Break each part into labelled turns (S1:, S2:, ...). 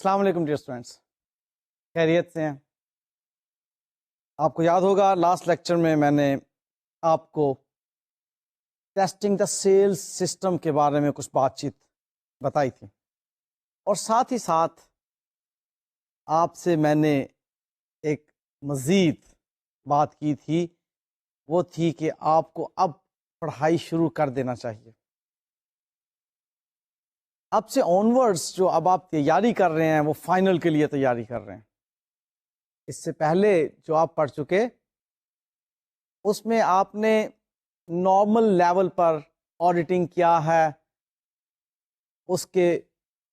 S1: السلام علیکم dear students, خیریت سے ہیں؟ آپ کو یاد ہوگا لاسٹ لیکچر میں نے آپ کو ٹیسٹنگ دا سیلز سسٹم کے بارے میں کچھ بات چیت بتائی تھی، اور ساتھ ہی ساتھ آپ سے میں نے ایک مزید بات کی تھی، وہ تھی کہ آپ کو اب پڑھائی شروع کر دینا چاہیے۔ اب سے آنورڈز جو اب آپ تیاری کر رہے ہیں وہ فائنل کے لیے تیاری کر رہے ہیں۔ اس سے پہلے جو آپ پڑھ چکے اس میں آپ نے نارمل لیول پر آڈیٹنگ کیا ہے، اس کے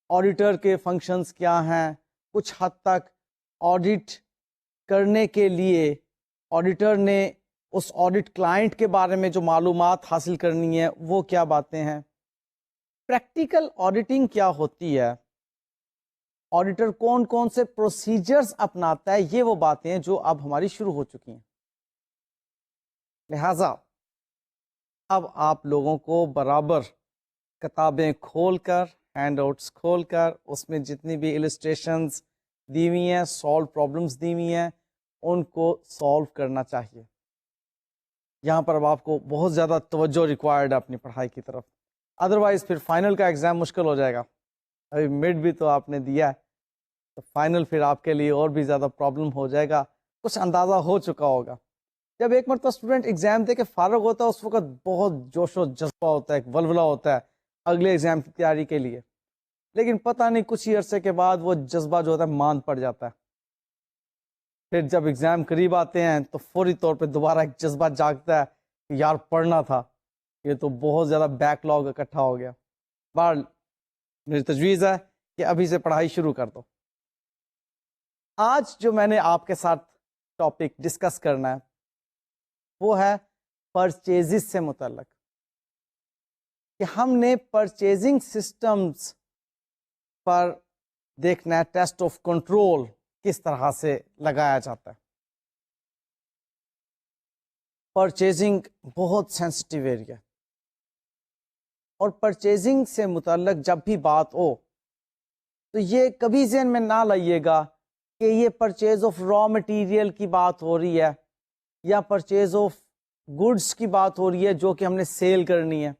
S1: آڈیٹر کے فنکشنز کیا ہیں، کچھ حد تک آڈٹ کرنے کے لیے آڈیٹر نے اس آڈٹ کلائنٹ کے بارے میں جو معلومات حاصل کرنی ہے وہ کیا باتیں ہیں، پریکٹیکل آڈیٹنگ کیا ہوتی ہے، آڈیٹر کون کون سے پروسیجرز اپناتا ہے، یہ وہ باتیں ہیں جو اب ہماری شروع ہو چکی ہیں۔ لہذا اب آپ لوگوں کو برابر کتابیں کھول کر، ہینڈ آؤٹس کھول کر، اس میں جتنی بھی السٹریشنز دی ہوئی ہیں، سالو پرابلمس دی ہوئی ہیں، ان کو سالو کرنا چاہیے۔ یہاں پر اب آپ کو بہت زیادہ توجہ ریکوائرڈ ہے اپنی پڑھائی کی طرف، ادروائز پھر فائنل کا ایگزام مشکل ہو جائے گا۔ ابھی مڈ بھی تو آپ نے دیا ہے، تو فائنل پھر آپ کے لیے اور بھی زیادہ پرابلم ہو جائے گا، کچھ اندازہ ہو چکا ہوگا۔ جب ایک مرتبہ اسٹوڈنٹ ایگزام دے کے فارغ ہوتا ہے اس وقت بہت جوش و جذبہ ہوتا ہے، ایک ولولہ ہوتا ہے اگلے ایگزام کی تیاری کے لیے، لیکن پتہ نہیں کچھ ہی عرصے کے بعد وہ جذبہ جو ہوتا ہے ماند پڑ جاتا ہے۔ پھر جب ایگزام قریب آتے ہیں تو فوری طور پہ دوبارہ ایک جذبہ جاگتا ہے کہ یار پڑھنا تھا، یہ تو بہت زیادہ بیک لاگ اکٹھا ہو گیا۔ بہرحال میری تجویز ہے کہ ابھی سے پڑھائی شروع کر دو۔ آج جو میں نے آپ کے ساتھ ٹاپک ڈسکس کرنا ہے وہ ہے پرچیزز سے متعلق، کہ ہم نے پرچیزنگ سسٹمز پر دیکھنا ہے ٹیسٹ آف کنٹرول کس طرح سے لگایا جاتا ہے۔ پرچیزنگ بہت سینسٹیو ایریا، اور پرچیزنگ سے متعلق جب بھی بات ہو تو یہ کبھی ذہن میں نہ لائیے گا کہ یہ پرچیز آف را مٹیریل کی بات ہو رہی ہے یا پرچیز آف گڈس کی بات ہو رہی ہے جو کہ ہم نے سیل کرنی ہے۔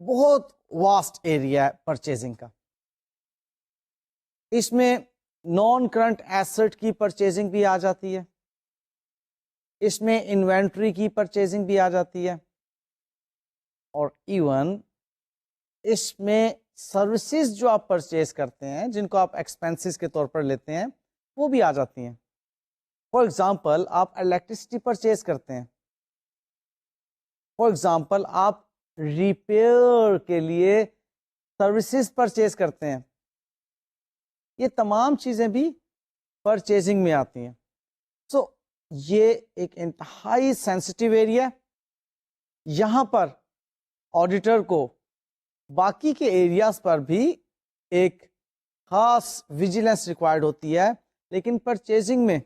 S1: بہت واسٹ ایریا ہے پرچیزنگ کا۔ اس میں نان کرنٹ ایسٹ کی پرچیزنگ بھی آ جاتی ہے، اس میں انوینٹری کی پرچیزنگ بھی آ جاتی ہے، اور ایون اس میں سروسز جو آپ پرچیز کرتے ہیں جن کو آپ ایکسپینسز کے طور پر لیتے ہیں وہ بھی آ جاتی ہیں۔ فار ایگزامپل آپ الیکٹریسٹی پرچیز کرتے ہیں، فار ایگزامپل آپ ریپیئر کے لیے سروسز پرچیز کرتے ہیں، یہ تمام چیزیں بھی پرچیزنگ میں آتی ہیں۔ سو یہ ایک انتہائی سینسٹیو ایریا، یہاں پر آڈیٹر کو باقی کے ایریاز پر بھی ایک خاص ویجیلنس ریکوائرڈ ہوتی ہے، لیکن پرچیزنگ میں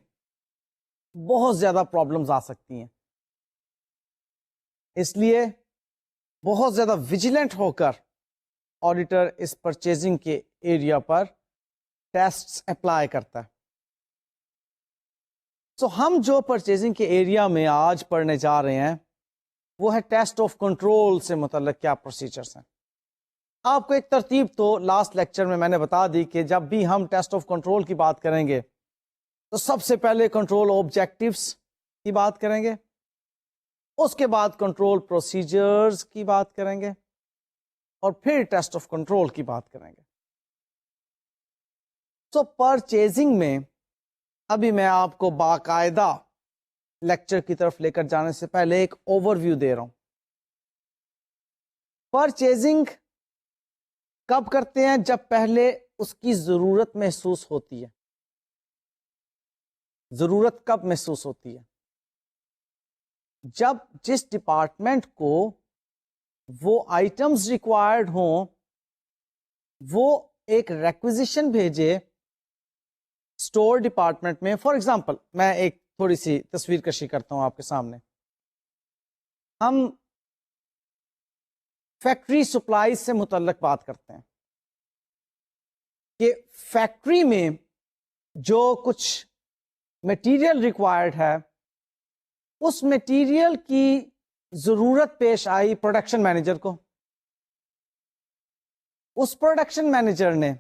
S1: بہت زیادہ پرابلمز آ سکتی ہیں، اس لیے بہت زیادہ ویجیلنٹ ہو کر آڈیٹر اس پرچیزنگ کے ایریا پر ٹیسٹس اپلائی کرتا ہے۔ سو ہم جو پرچیزنگ کے ایریا میں آج پڑھنے جا رہے ہیں وہ ہے ٹیسٹ آف کنٹرول سے متعلق کیا پروسیجرز ہیں۔ آپ کو ایک ترتیب تو لاسٹ لیکچر میں نے بتا دی کہ جب بھی ہم ٹیسٹ آف کنٹرول کی بات کریں گے تو سب سے پہلے کنٹرول آبجیکٹیوز کی بات کریں گے، اس کے بعد کنٹرول پروسیجرز کی بات کریں گے، اور پھر ٹیسٹ آف کنٹرول کی بات کریں گے۔ سو پرچیزنگ میں ابھی میں آپ کو باقاعدہ لیکچر کی طرف لے کر جانے سے پہلے ایک اوور ویو دے رہا ہوں۔ پرچیزنگ کب کرتے ہیں؟ جب پہلے اس کی ضرورت محسوس ہوتی ہے۔ ضرورت کب محسوس ہوتی ہے؟ جب جس ڈپارٹمنٹ کو وہ آئٹمز ریکوائرڈ ہوں وہ ایک ریکویزیشن بھیجے اسٹور ڈپارٹمنٹ میں۔ فار ایگزامپل میں ایک تھوڑی سی تصویر کشی کرتا ہوں آپ کے سامنے۔ ہم فیکٹری سپلائز سے متعلق بات کرتے ہیں، کہ فیکٹری میں جو کچھ مٹیریل ریکوائرڈ ہے اس مٹیریل کی ضرورت پیش آئی پروڈکشن مینیجر کو. اس پروڈکشن مینیجر نے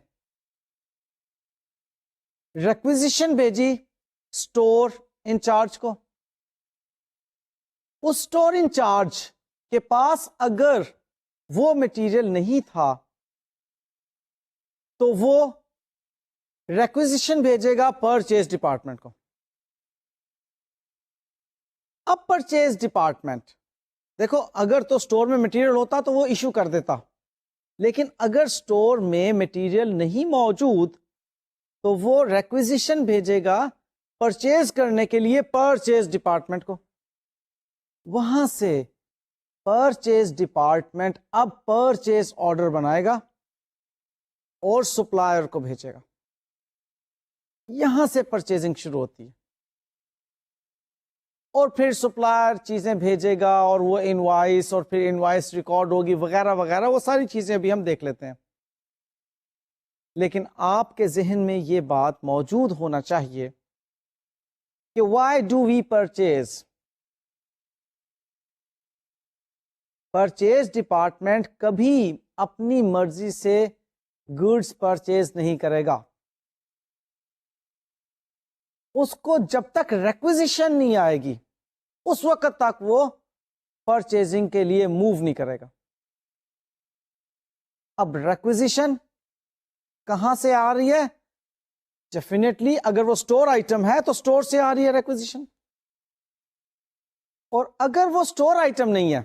S1: ریکویزیشن بھیجی اسٹور انچارج کو. اس اسٹور انچارج کے پاس اگر وہ مٹیریل نہیں تھا تو وہ ریکویزیشن بھیجے گا پرچیز ڈپارٹمنٹ کو. اب پرچیز ڈپارٹمنٹ دیکھو اگر تو اسٹور میں مٹیریل ہوتا تو وہ ایشو کر دیتا, لیکن اگر اسٹور میں مٹیریل نہیں موجود تو وہ ریکویزیشن بھیجے گا پرچیز کرنے کے لیے پرچیز ڈپارٹمنٹ کو. وہاں سے پرچیز ڈپارٹمنٹ اب پرچیز آرڈر بنائے گا اور سپلائر کو بھیجے گا. یہاں سے پرچیزنگ شروع ہوتی ہے اور پھر سپلائر چیزیں بھیجے گا اور وہ انوائس اور پھر انوائس ریکارڈ ہوگی وغیرہ وغیرہ, وہ ساری چیزیں ابھی ہم دیکھ لیتے ہیں. لیکن آپ کے ذہن میں یہ بات موجود ہونا چاہیے کہ why do we purchase. Purchase department کبھی اپنی مرضی سے گڈس پرچیز نہیں کرے گا. اس کو جب تک ریکویزیشن نہیں آئے گی اس وقت تک وہ پرچیزنگ کے لیے موو نہیں کرے گا. اب ریکویزیشن کہاں سے آ رہی ہے؟ ڈیفینیٹلی اگر وہ اسٹور آئٹم ہے تو اسٹور سے آ رہی ہے ریکویزیشن, اور اگر وہ اسٹور آئٹم نہیں ہے,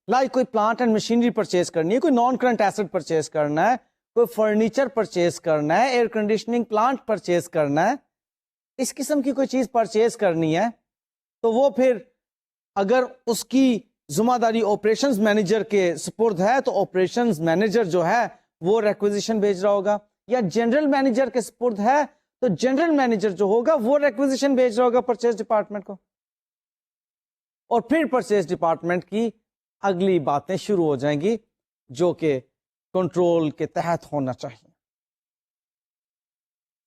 S1: لائک کوئی پلانٹ اینڈ مشینری پرچیز کرنی ہے, کوئی نان کرنٹ ایسٹ پرچیز کرنا ہے, کوئی فرنیچر پرچیز کرنا ہے, ایئر کنڈیشننگ پلانٹ پرچیز کرنا ہے, اس قسم کی کوئی چیز پرچیز کرنی ہے, تو وہ پھر اگر اس کی ذمہ داری آپریشنز مینیجر کے سپرد ہے تو آپریشنز مینیجر جو ہے وہ ریکویزیشن بھیج رہا ہوگا, یا جنرل مینیجر کے سپرد ہے تو جنرل مینیجر جو ہوگا وہ ریکویزیشن بھیج رہا ہوگا پرچیز ڈپارٹمنٹ کو. اور پھر پرچیز ڈپارٹمنٹ کی اگلی باتیں شروع ہو جائیں گی جو کہ کنٹرول کے تحت ہونا چاہیے.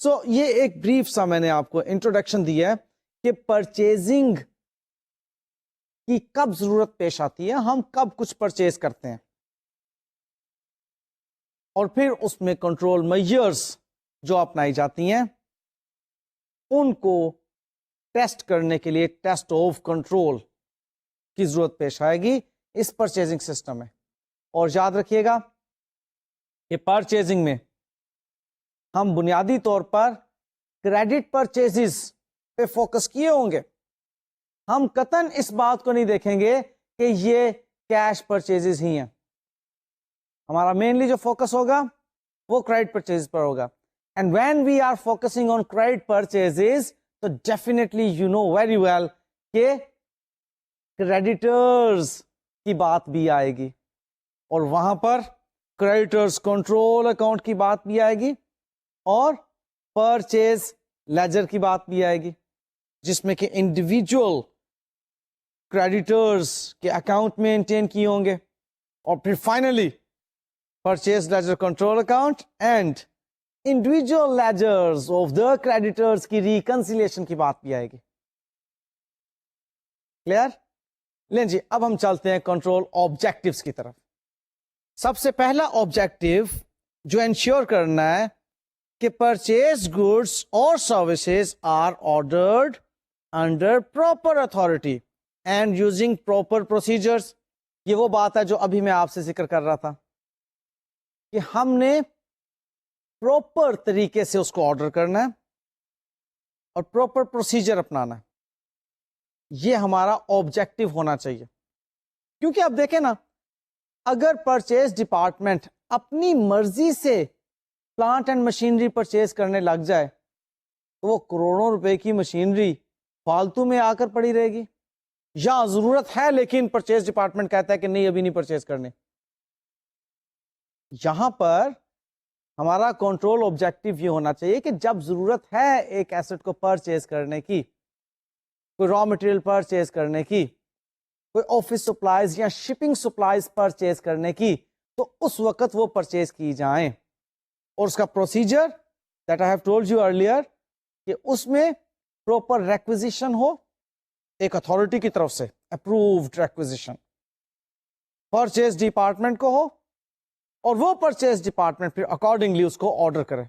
S1: سو یہ ایک بریف سا میں نے آپ کو انٹروڈکشن دی ہے کہ پرچیزنگ کی کب ضرورت پیش آتی ہے, ہم کب کچھ پرچیز کرتے ہیں, اور پھر اس میں کنٹرول میجرز جو اپنائی جاتی ہیں ان کو ٹیسٹ کرنے کے لیے ٹیسٹ آف کنٹرول کی ضرورت پیش آئے گی اس پرچیزنگ سسٹم میں. اور یاد رکھیے گا کہ پرچیزنگ میں ہم بنیادی طور پر کریڈٹ پرچیزز پہ فوکس کیے ہوں گے. ہم قطعاً اس بات کو نہیں دیکھیں گے کہ یہ کیش پرچیزز ہی ہیں. ہمارا مینلی جو فوکس ہوگا وہ کریڈٹ پرچیز پر ہوگا. And when we are focusing on credit purchases تو definitely you know very well کہ کریڈیٹرز کی بات بھی آئے گی, اور وہاں پر کریڈیٹرز کنٹرول اکاؤنٹ کی بات بھی آئے گی, اور پرچیز لیجر کی بات بھی آئے گی, جس میں کہ انڈیویجول کریڈیٹرز کے اکاؤنٹ مینٹین کیے ہوں گے, اور پھر finally purchase ledger control account and individual ledgers of the creditors کی ریکنسیلیشن کی بات بھی آئے گی. کلیئر؟ لیں جی اب ہم چلتے ہیں کنٹرول آبجیکٹیوز کی طرف. سب سے پہلا آبجیکٹیو جو انشور کرنا ہے کہ پرچیز گڈس اور services are ordered under proper authority and using proper procedures. یہ وہ بات ہے جو ابھی میں آپ سے ذکر کر رہا تھا کہ ہم نے پراپر طریقے سے اس کو آرڈر کرنا ہے اور پراپر پروسیجر اپنانا ہے. یہ ہمارا آبجیکٹو ہونا چاہیے, کیونکہ آپ دیکھیں نا اگر پرچیز ڈپارٹمنٹ اپنی مرضی سے پلانٹ اینڈ مشینری پرچیز کرنے لگ جائے تو وہ کروڑوں روپے کی مشینری فالتو میں آ کر پڑی رہے گی, یا ضرورت ہے لیکن پرچیز ڈپارٹمنٹ کہتا ہے کہ نہیں ابھی نہیں پرچیز کرنے. یہاں پر ہمارا کنٹرول آبجیکٹو یہ ہونا چاہیے کہ جب ضرورت ہے ایک ایسٹ کو پرچیز کرنے کی, کوئی را مٹیریل پرچیز کرنے کی, کوئی آفس سپلائز یا شپنگ سپلائز پرچیز کرنے کی, تو اس وقت وہ پرچیز کی جائیں. اور اس کا procedure that I have told you earlier کہ اس میں پراپر ریکویزیشن ہو ایک اتھارٹی کی طرف سے اپرووڈ ریکویزیشن، پرچیز ڈپارٹمنٹ کو ہو اور وہ پرچیز ڈپارٹمنٹ پھر اکارڈنگلی اس کو آرڈر کرے.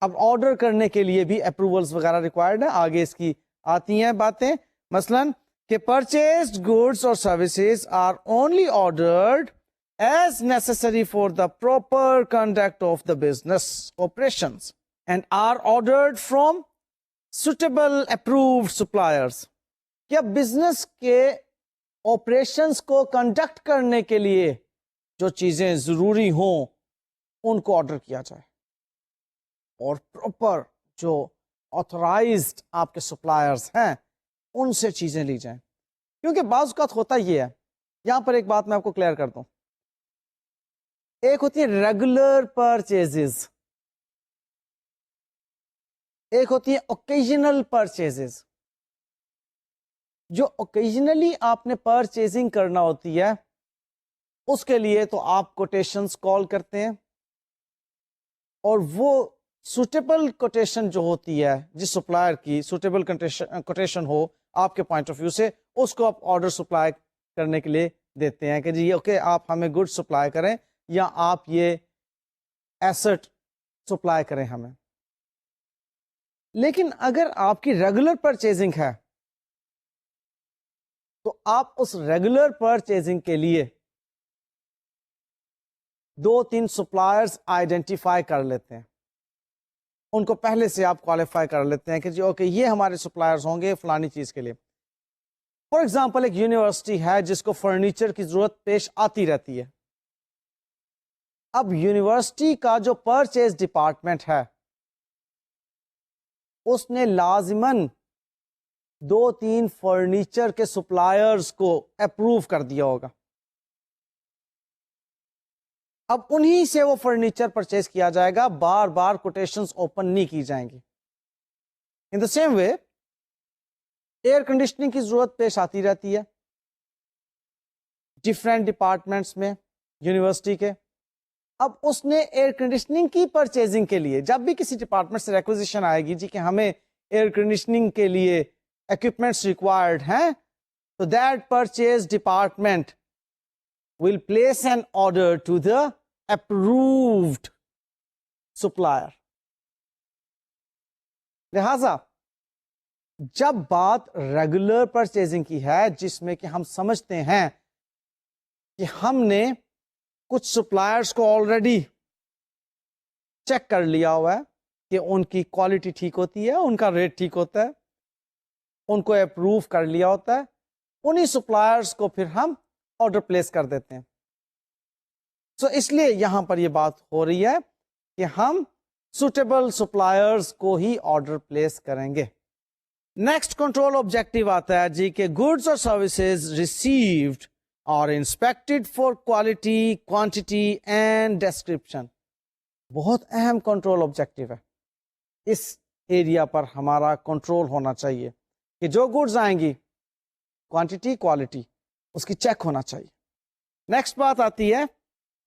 S1: اب آرڈر کرنے کے لیے بھی اپروولس وغیرہ ریکوائرڈ ہیں، آگے اس کی آتی ہیں باتیں. مثلا کہ پرچیزڈ گوڈس اور services are only ordered as necessary for the proper conduct of the business operations and are ordered from suitable approved suppliers. کیا بزنس کے آپریشنز کو کنڈکٹ کرنے کے لیے جو چیزیں ضروری ہوں ان کو آرڈر کیا جائے اور پراپر جو آتھورائزڈ آپ کے سپلائرز ہیں ان سے چیزیں لی جائیں. کیونکہ بعض اوقات ہوتا یہ ہے، یہاں پر ایک بات میں آپ کو کلیئر کر دوں، ایک ہوتی ہے ریگولر پرچیزز، ایک ہوتی ہے اوکیجنل پرچیزز. جو اوکیجنلی آپ نے پرچیزنگ کرنا ہوتی ہے اس کے لیے تو آپ کوٹیشنز کال کرتے ہیں، اور وہ سوٹیبل کوٹیشن جو ہوتی ہے جس سپلائر کی سوٹیبل کوٹیشن ہو آپ کے پوائنٹ آف ویو سے، اس کو آپ آرڈر سپلائی کرنے کے لیے دیتے ہیں کہ جی اوکے آپ ہمیں گڈ سپلائی کریں یا آپ یہ ایسٹ سپلائی کریں ہمیں. لیکن اگر آپ کی ریگولر پرچیزنگ ہے تو آپ اس ریگولر پرچیزنگ کے لیے 2-3 سپلائرز آئیڈینٹیفائی کر لیتے ہیں، ان کو پہلے سے آپ کوالیفائی کر لیتے ہیں کہ جی اوکے یہ ہمارے سپلائرز ہوں گے فلانی چیز کے لیے. فار ایگزامپل ایک یونیورسٹی ہے جس کو فرنیچر کی ضرورت پیش آتی رہتی ہے. اب یونیورسٹی کا جو پرچیز ڈپارٹمنٹ ہے اس نے لازماً 2-3 فرنیچر کے سپلائرز کو اپروو کر دیا ہوگا. اب انہی سے وہ فرنیچر پرچیز کیا جائے گا، بار بار کوٹیشنز اوپن نہیں کی جائیں گی. In the same way air conditioning کی ضرورت پیش آتی رہتی ہے ڈفرینٹ ڈپارٹمنٹس میں یونیورسٹی کے. اب اس نے ایئر کنڈیشننگ کی پرچیزنگ کے لیے جب بھی کسی ڈپارٹمنٹ سے ریکویزیشن آئے گی جی کہ ہمیں ایئر کنڈیشننگ کے لیے equipments required ہیں تو that purchase department will place an order to the approved supplier. لہذا جب بات ریگولر پرچیزنگ کی ہے جس میں کہ ہم سمجھتے ہیں کہ ہم نے کچھ سپلائرز کو آلریڈی چیک کر لیا ہوا ہے کہ ان کی کوالٹی ٹھیک ہوتی ہے، ان کا ریٹ ٹھیک ہوتا ہے، ان کو اپروو کر لیا ہوتا ہے، انہی سپلائرز کو پھر ہم آرڈر پلیس کر دیتے ہیں. سو اس لیے یہاں پر یہ بات ہو رہی ہے کہ ہم سوٹیبل سپلائرز کو ہی آرڈر پلیس کریں گے. نیکسٹ کنٹرول آبجیکٹو آتا ہے جی کہ گڈس اور services received are inspected for quality, quantity and description. بہت اہم کنٹرول آبجیکٹو ہے. اس ایریا پر ہمارا کنٹرول ہونا چاہیے کہ جو گڈز آئیں گی کوانٹٹی کوالٹی اس کی چیک ہونا چاہیے. نیکسٹ بات آتی ہے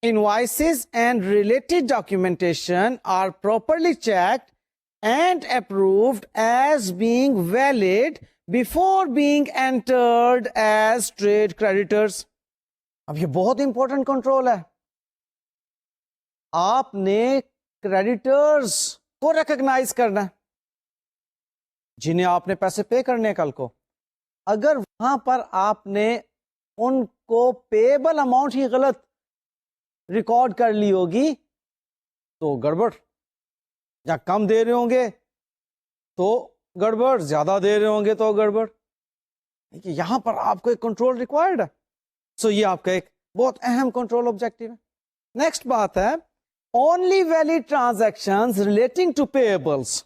S1: invoices and related documentation are properly checked and approved as being valid before being entered as trade creditors. اب یہ بہت امپورٹنٹ کنٹرول ہے. آپ نے کریڈیٹرز کو ریکگنائز کرنا ہے جنہیں آپ نے پیسے پے کرنے کل کو. اگر وہاں پر آپ نے ان کو پیبل اماؤنٹ ہی غلط ریکارڈ کر لی ہوگی تو گڑبڑ، یا کم دے رہے ہوں گے تو گڑبڑ، زیادہ دے رہے ہوں گے تو گڑبڑ. یہاں پر آپ کو ایک کنٹرول ریکوائرڈ ہے. سو یہ آپ کا ایک بہت اہم کنٹرول آبجیکٹو ہے. نیکسٹ بات ہے only valid transactions relating to payables,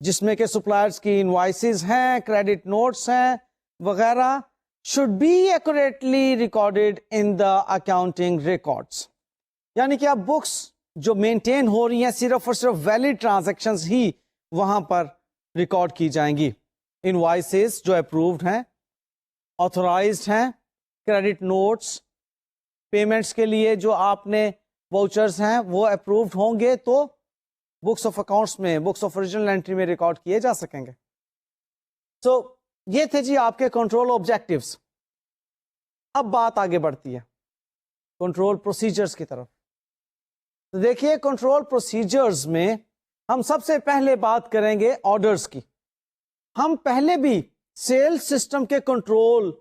S1: جس میں کہ سپلائرز کی انوائسز ہیں، کریڈٹ نوٹس ہیں وغیرہ، should be accurately recorded in the accounting records. یعنی کہ اب بکس جو مینٹین ہو رہی ہیں صرف اور صرف ویلڈ ٹرانزیکشنز ہی وہاں پر ریکارڈ کی جائیں گی. انوائسز جو اپرووڈ ہیں، آتھورائزڈ ہیں، کریڈٹ نوٹس پیمنٹس کے لیے جو آپ نے واؤچرز ہیں وہ اپرووڈ ہوں گے تو بکس آف اکاؤنٹس میں، بکس آف اوریجنل انٹری میں ریکارڈ کیے جا سکیں گے. سو یہ تھے جی آپ کے کنٹرول آبجیکٹیوز. اب بات آگے بڑھتی ہے کنٹرول پروسیجرز کی طرف. تو دیکھیے کنٹرول پروسیجرز میں ہم سب سے پہلے بات کریں گے آرڈرز کی. ہم پہلے بھی سیل سسٹم کے کنٹرول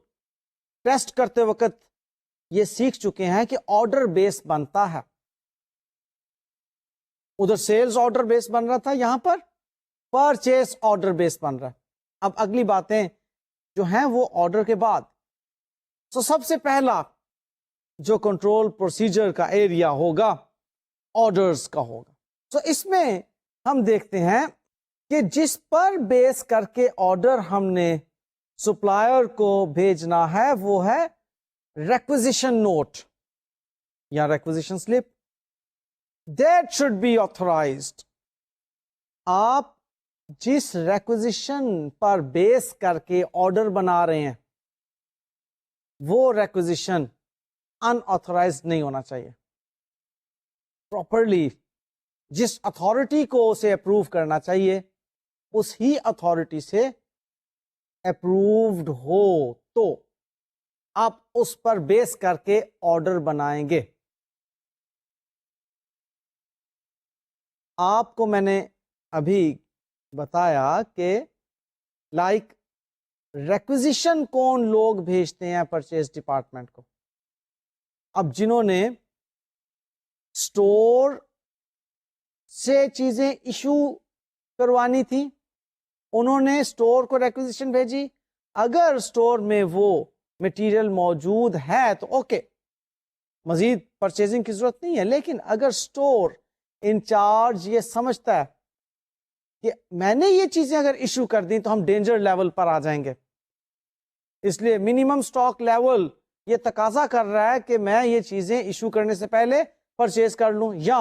S1: ٹیسٹ کرتے وقت یہ سیکھ چکے ہیں کہ آرڈر بیس بنتا ہے. ادھر سیلز آرڈر بیس بن رہا تھا، یہاں پر پرچیز آرڈر بیس بن رہا ہے. اب اگلی باتیں جو ہیں وہ آرڈر کے بعد. سب سے پہلا جو کنٹرول پروسیجر کا ایریا ہوگا آرڈرز کا ہوگا. اس میں ہم دیکھتے ہیں کہ جس پر بیس کر کے آرڈر ہم نے سپلائر کو بھیجنا ہے وہ ہے ریکوزیشن نوٹ یا requisition slip. That should be authorised. آپ جس ریکوزیشن پر بیس کر کے آرڈر بنا رہے ہیں وہ ریکوزیشن ان آتھورائزڈ نہیں ہونا چاہیے. پراپرلی جس اتھارٹی کو اسے اپروو کرنا چاہیے اس ہی اتھارٹی سے اپرووڈ ہو تو آپ اس پر بیس کر کے آرڈر بنائیں گے. آپ کو میں نے ابھی بتایا کہ لائک ریکوزیشن کون لوگ بھیجتے ہیں پرچیز ڈپارٹمنٹ کو. اب جنہوں نے اسٹور سے چیزیں ایشو کروانی تھی انہوں نے اسٹور کو ریکوزیشن بھیجی. اگر اسٹور میں وہ مٹیریل موجود ہے تو اوکے، مزید پرچیزنگ کی ضرورت نہیں ہے. لیکن اگر اسٹور انچارج یہ سمجھتا ہے کہ میں نے یہ چیزیں اگر ایشو کر دیں تو ہم ڈینجر لیول پر آ جائیں گے، اس لیے منیمم سٹاک لیول یہ تقاضا کر رہا ہے کہ میں یہ چیزیں ایشو کرنے سے پہلے پرچیز کر لوں یا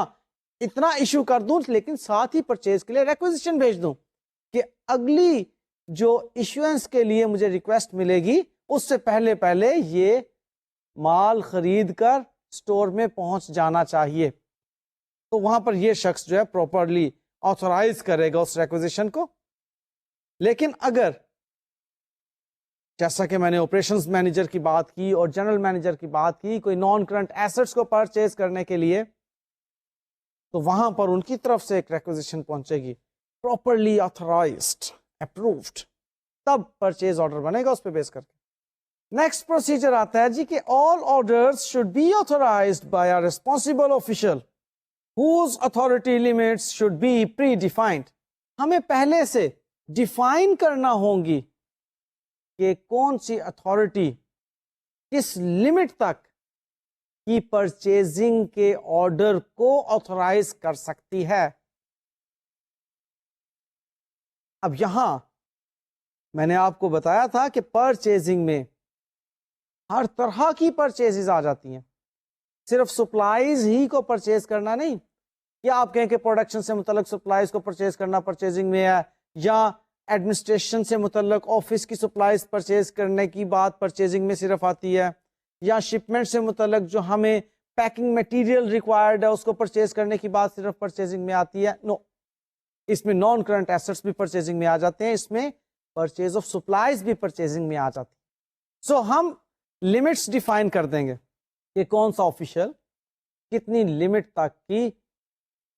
S1: اتنا ایشو کر دوں لیکن ساتھ ہی پرچیز کے لیے ریکوزیشن بھیج دوں کہ اگلی جو ایشوئنس کے لیے مجھے ریکویسٹ ملے گی اس سے پہلے یہ مال خرید کر سٹور میں پہنچ جانا چاہیے. تو وہاں پر یہ شخص جو ہے پراپرلی آتھورائز کرے گا اس ریکوزیشن کو. لیکن اگر جیسا کہ میں نے آپریشنز مینیجر کی بات کی اور جنرل مینیجر کی بات کی کوئی نان کرنٹ ایسٹس کو پرچیز کرنے کے لیے تو وہاں پر ان کی طرف سے ایک ریکوزیشن پہنچے گی پراپرلی آتھورائزڈ اپرووڈ، تب پرچیز آرڈر بنے گا اس پہ بیس کر کے. نیکسٹ پروسیجر آتا ہے جی کہ all orders should be authorized by a responsible official whose authority limits should be pre-defined. ہمیں پہلے سے ڈیفائن کرنا ہوں گی کہ کون سی اتھارٹی کس لمٹ تک کی پرچیزنگ کے آرڈر کو آتھورائز کر سکتی ہے. اب یہاں میں نے آپ کو بتایا تھا کہ پرچیزنگ میں ہر طرح کی پرچیزز آ جاتی ہیں، صرف سپلائز ہی کو پرچیز کرنا نہیں. یا آپ کہیں کہ پروڈکشن سے متعلق سپلائز کو پرچیز کرنا پرچیزنگ میں ہے، یا ایڈمنسٹریشن سے متعلق آفس کی سپلائز پرچیز کرنے کی بات پرچیزنگ میں صرف آتی ہے، یا شپمنٹ سے متعلق جو ہمیں پیکنگ میٹیریل ریکوائرڈ ہے اس کو پرچیز کرنے کی بات صرف پرچیزنگ میں آتی ہے. نو، اس میں نان کرنٹ ایسٹس بھی پرچیزنگ میں آ جاتے ہیں، اس میں پرچیز آف سپلائز بھی پرچیزنگ میں آ جاتی. سو ہم لمٹس ڈیفائن کر دیں گے کہ کون سا آفیشل کتنی لمٹ تک کی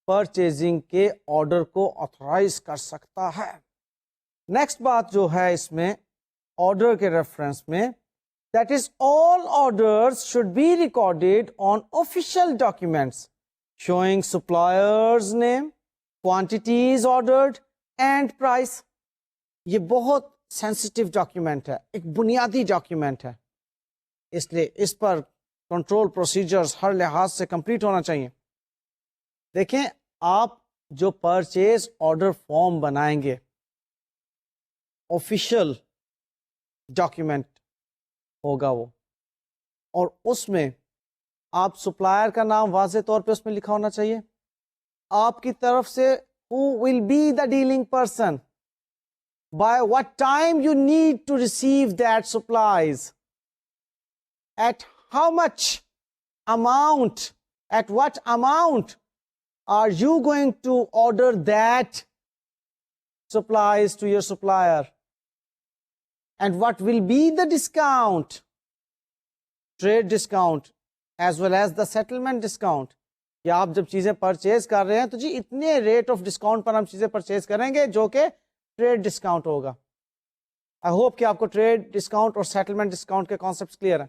S1: پرچیزنگ کے آرڈر کو آتھورائز کر سکتا ہے. نیکسٹ بات جو ہے اس میں آرڈر کے ریفرنس میں that is all orders should be recorded on official documents showing suppliers name, quantities ordered and price. یہ بہت سینسٹیو ڈاکیومنٹ ہے، ایک بنیادی ڈاکیومنٹ ہے، اس لیے اس پر کنٹرول پروسیجرز ہر لحاظ سے کمپلیٹ ہونا چاہیے. دیکھیں آپ جو پرچیز آرڈر فارم بنائیں گے آفیشل ڈاکیومنٹ ہوگا وہ، اور اس میں آپ سپلائر کا نام واضح طور پہ اس میں لکھا ہونا چاہیے، آپ کی طرف سے who will be the dealing person, by what time you need to receive that supplies, at how much amount, At what amount are you going to order that supplies to your supplier? And what will be the discount? Trade discount as well as the settlement discount. کہ آپ جب چیزیں purchase کر رہے ہیں تو جی اتنے rate of discount پر ہم چیزیں پرچیز کریں گے جو کہ ٹریڈ ڈسکاؤنٹ ہوگا. آئی ہوپ کہ آپ کو ٹریڈ ڈسکاؤنٹ اور سیٹلمنٹ ڈسکاؤنٹ کے کانسیپٹس کلیئر ہیں.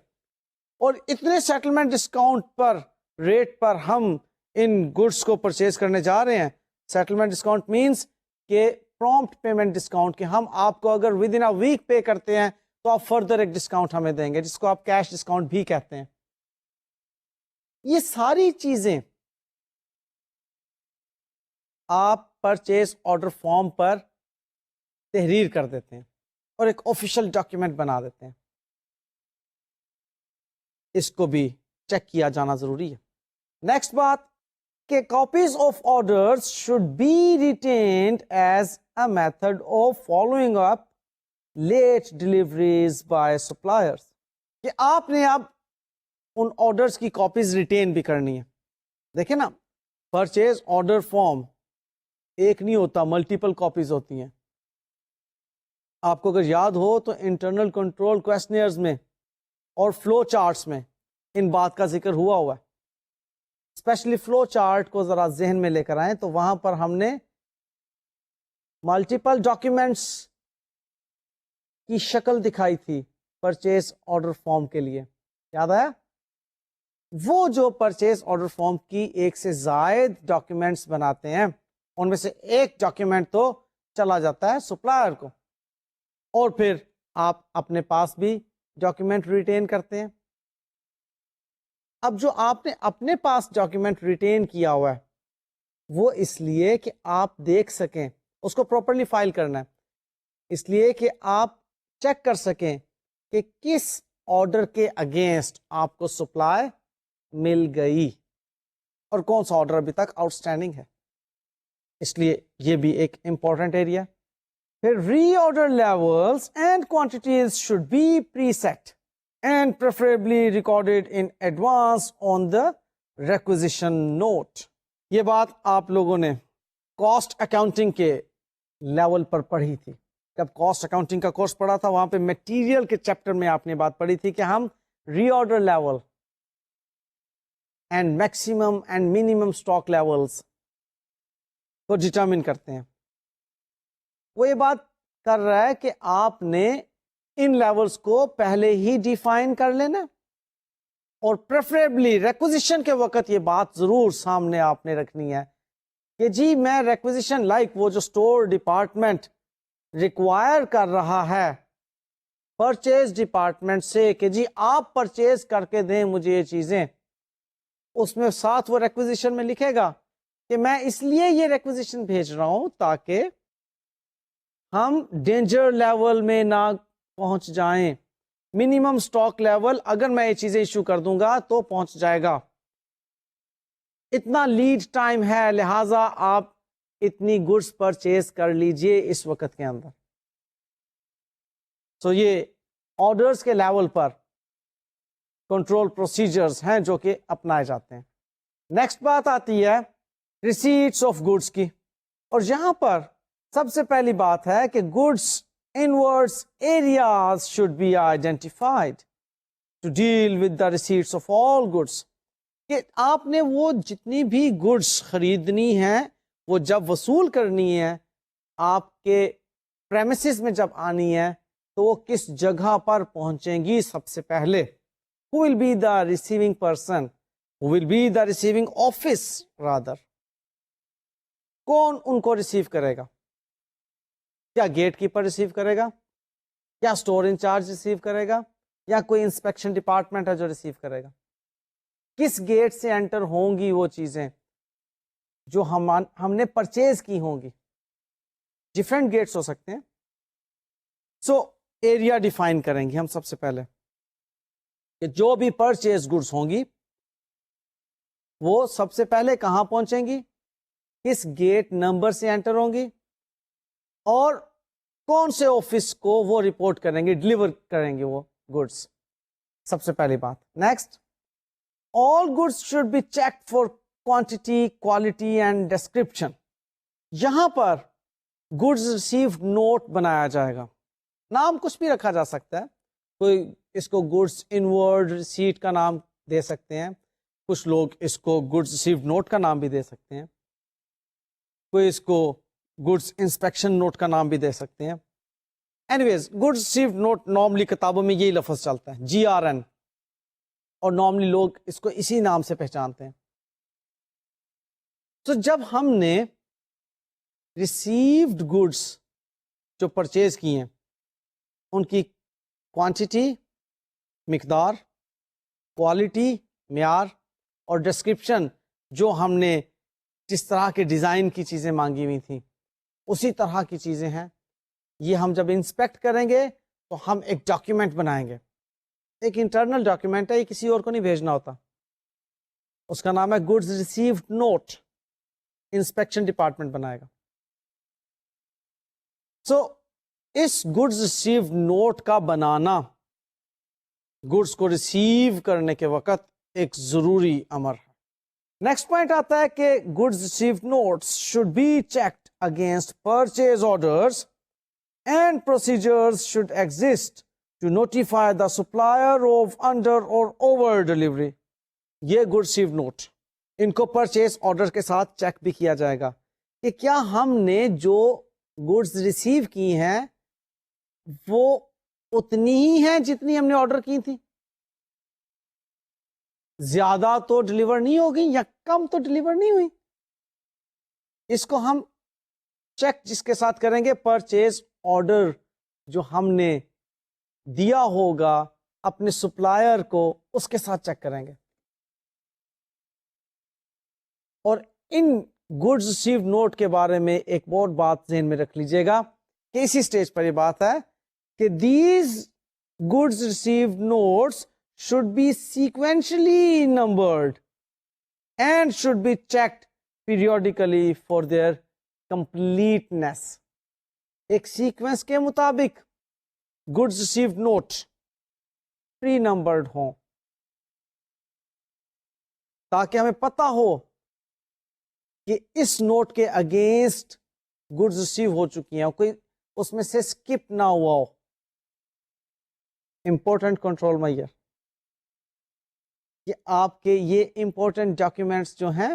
S1: اور اتنے سیٹلمنٹ ڈسکاؤنٹ پر ریٹ پر ہم ان گڈس کو پرچیز کرنے جا رہے ہیں. سیٹلمنٹ ڈسکاؤنٹ مینس کہ پرومپٹ پیمنٹ ڈسکاؤنٹ، کہ ہم آپ کو اگر ود ان اے ویک پے کرتے ہیں تو آپ فردر ایک ڈسکاؤنٹ ہمیں دیں گے، جس کو آپ کیش ڈسکاؤنٹ بھی کہتے ہیں. یہ ساری چیزیں آپ پرچیز آرڈر فارم پر تحریر کر دیتے ہیں اور ایک آفیشیل ڈاکیومنٹ بنا دیتے ہیں. اس کو بھی چیک کیا جانا ضروری ہے. نیکسٹ بات کہ copies of orders should be retained as a method of following up late deliveries by suppliers. کہ آپ نے اب ان آرڈرز کی کاپیز ریٹین بھی کرنی ہے. دیکھیں نا، پرچیز آرڈر فارم ایک نہیں ہوتا، ملٹیپل کاپیز ہوتی ہیں. آپ کو اگر یاد ہو تو انٹرنل کنٹرول کویسچنئرز میں اور فلو چارٹس میں ان بات کا ذکر ہوا ہے. اسپیشلی فلو چارٹ کو ذرا ذہن میں لے کر آئیں تو وہاں پر ہم نے ملٹیپل ڈاکیومنٹس کی شکل دکھائی تھی پرچیز آرڈر فارم کے لیے. یاد آیا؟ وہ جو پرچیز آرڈر فارم کی ایک سے زائد ڈاکیومنٹس بناتے ہیں، ان میں سے ایک ڈاکیومنٹ تو چلا جاتا ہے سپلائر کو، اور پھر آپ اپنے پاس بھی ڈاکیومنٹ ریٹین کرتے ہیں. اب جو آپ نے اپنے پاس ڈاکیومنٹ ریٹین کیا ہوا ہے وہ اس لیے کہ آپ دیکھ سکیں، اس کو پراپرلی فائل کرنا ہے، اس لیے کہ آپ چیک کر سکیں کہ کس آرڈر کے اگینسٹ آپ کو سپلائی مل گئی اور کون سا آرڈر ابھی تک آؤٹ اسٹینڈنگ ہے. اس لیے یہ بھی ایک امپورٹنٹ ایریا. پھر reorder levels and quantities should be preset and preferably recorded in advance on the requisition note. یہ بات آپ لوگوں نے کاسٹ اکاؤنٹنگ کے لیول پر پڑھی تھی. جب کاسٹ اکاؤنٹنگ کا کورس پڑھا تھا وہاں پہ میٹیریل کے چیپٹر میں آپ نے بات پڑھی تھی کہ ہم reorder level and maximum and minimum stock levels کو ڈٹرمن کرتے ہیں. وہ یہ بات کر رہا ہے کہ آپ نے ان لیولز کو پہلے ہی ڈیفائن کر لینا، اور پریفریبلی ریکوزیشن کے وقت یہ بات ضرور سامنے آپ نے رکھنی ہے کہ جی میں ریکوزیشن لائک وہ جو اسٹور ڈپارٹمنٹ ریکوائر کر رہا ہے پرچیز ڈپارٹمنٹ سے کہ جی آپ پرچیز کر کے دیں مجھے یہ چیزیں، اس میں ساتھ وہ ریکوزیشن میں لکھے گا کہ میں اس لیے یہ ریکوزیشن بھیج رہا ہوں تاکہ ہم ڈینجر لیول میں نہ پہنچ جائیں. منیمم سٹاک لیول اگر میں یہ چیزیں ایشو کر دوں گا تو پہنچ جائے گا. اتنا لیڈ ٹائم ہے لہذا آپ اتنی گڈس پرچیز کر لیجئے اس وقت کے اندر. سو یہ آرڈرز کے لیول پر کنٹرول پروسیجرز ہیں جو کہ اپنائے جاتے ہیں. نیکسٹ بات آتی ہے ریسیٹس آف گڈس کی، اور یہاں پر سب سے پہلی بات ہے کہ goods inwards areas should be identified to deal with the receipts of all goods. کہ آپ نے وہ جتنی بھی گڈس خریدنی ہیں وہ جب وصول کرنی ہے آپ کے پریمیسز میں جب آنی ہے تو وہ کس جگہ پر پہنچیں گی. سب سے پہلے who will be the receiving person, who will be the receiving office rather. کون ان کو ریسیو کرے گا؟ کیا گیٹ کیپر ریسیو کرے گا، کیا اسٹور انچارج ریسیو کرے گا، یا کوئی انسپیکشن ڈپارٹمنٹ ہے جو ریسیو کرے گا؟ کس گیٹ سے انٹر ہوں گی وہ چیزیں جو ہم نے پرچیز کی ہوں گی؟ ڈفرینٹ گیٹس ہو سکتے ہیں. سو ایریا ڈیفائن کریں گے ہم سب سے پہلے کہ جو بھی پرچیز گڈس ہوں گی وہ سب سے پہلے کہاں پہنچیں گی، کس گیٹ نمبر سے انٹر ہوں گی، اور کون سے آفس کو وہ رپورٹ کریں گے، ڈلیور کریں گے وہ گڈس. سب سے پہلی بات. Next all goods should be checked for quantity, quality and description. یہاں پر goods received note بنایا جائے گا. نام کچھ بھی رکھا جا سکتا ہے. کوئی اس کو goods inward receipt کا نام دے سکتے ہیں, کچھ لوگ اس کو goods received note کا نام بھی دے سکتے ہیں, کوئی اس کو goods inspection note کا نام بھی دے سکتے ہیں. Anyways goods received note normally کتابوں میں یہی لفظ چلتا ہے, GRN, اور نارملی لوگ اس کو اسی نام سے پہچانتے ہیں. تو جب ہم نے ریسیوڈ گڈس جو پرچیز کی ہیں ان کی کوانٹٹی مقدار, کوالٹی معیار, اور ڈسکرپشن جو ہم نے جس طرح کے ڈیزائن کی چیزیں مانگی ہوئی تھیں اسی طرح کی چیزیں ہیں, یہ ہم جب انسپیکٹ کریں گے تو ہم ایک ڈاکیومنٹ بنائیں گے. ایک انٹرنل ڈاکیومنٹ ہے, یہ کسی اور کو نہیں بھیجنا ہوتا. اس کا نام ہے goods received note. Inspection department بنائے گا. سو اس گڈز ریسیوڈ نوٹ کا بنانا گڈس کو ریسیو کرنے کے وقت ایک ضروری امر ہے. نیکسٹ پوائنٹ آتا ہے کہ goods received notes should be checked against purchase orders and procedures should exist to notify the supplier of under or over delivery. یہ گڈ ریسیو نوٹ ان کو پرچیز آرڈر کے ساتھ چیک بھی کیا جائے گا کہ کیا ہم نے جو گڈز ریسیو کی ہیں وہ اتنی ہی ہیں جتنی ہم نے آرڈر کی تھی, زیادہ تو ڈلیور نہیں ہو گئی یا کم تو ڈلیور نہیں ہوئی. اس کو ہم چیک جس کے ساتھ کریں گے پرچیز آرڈر جو ہم نے دیا ہوگا اپنے سپلائر کو اس کے ساتھ چیک کریں گے. اور ان گڈز ریسیوڈ نوٹ کے بارے میں ایک اور بات ذہن میں رکھ لیجئے گا کہ اسی سٹیج پر یہ بات ہے کہ these goods received notes should be sequentially numbered and should be checked periodically for their completeness. ایک سیکوینس کے مطابق گڈز ریسیوڈ نوٹ پری نمبرڈ ہوں تاکہ ہمیں پتا ہو کہ اس نوٹ کے اگینسٹ گڈز ریسیو ہو چکی ہیں, کوئی اس میں سے اسکپ نہ ہوا ہو. امپورٹنٹ کنٹرول میئر کہ آپ کے یہ امپورٹنٹ ڈاکیومینٹس جو ہیں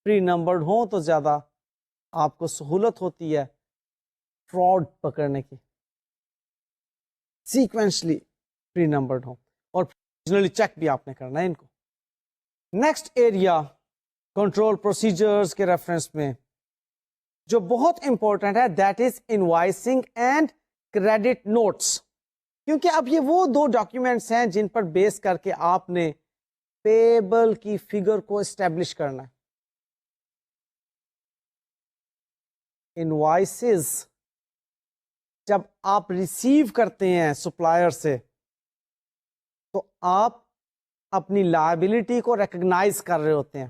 S1: پری نمبرڈ ہوں تو زیادہ آپ کو سہولت ہوتی ہے فراڈ پکڑنے کی. سیکوینشلی پری نمبرڈ ہوں اور چیک بھی آپ نے کرنا ہے ان کو. نیکسٹ ایریا کنٹرول پروسیجرز کے ریفرنس میں جو بہت امپورٹنٹ ہے that is invoicing and credit notice, کیونکہ اب یہ وہ دو ڈاکیومینٹس ہیں جن پر بیس کر کے آپ نے پیبل کی فگر کو اسٹیبلش کرنا ہے. انوائسز جب آپ ریسیو کرتے ہیں سپلائر سے تو آپ اپنی لائبلٹی کو ریکگنائز کر رہے ہوتے ہیں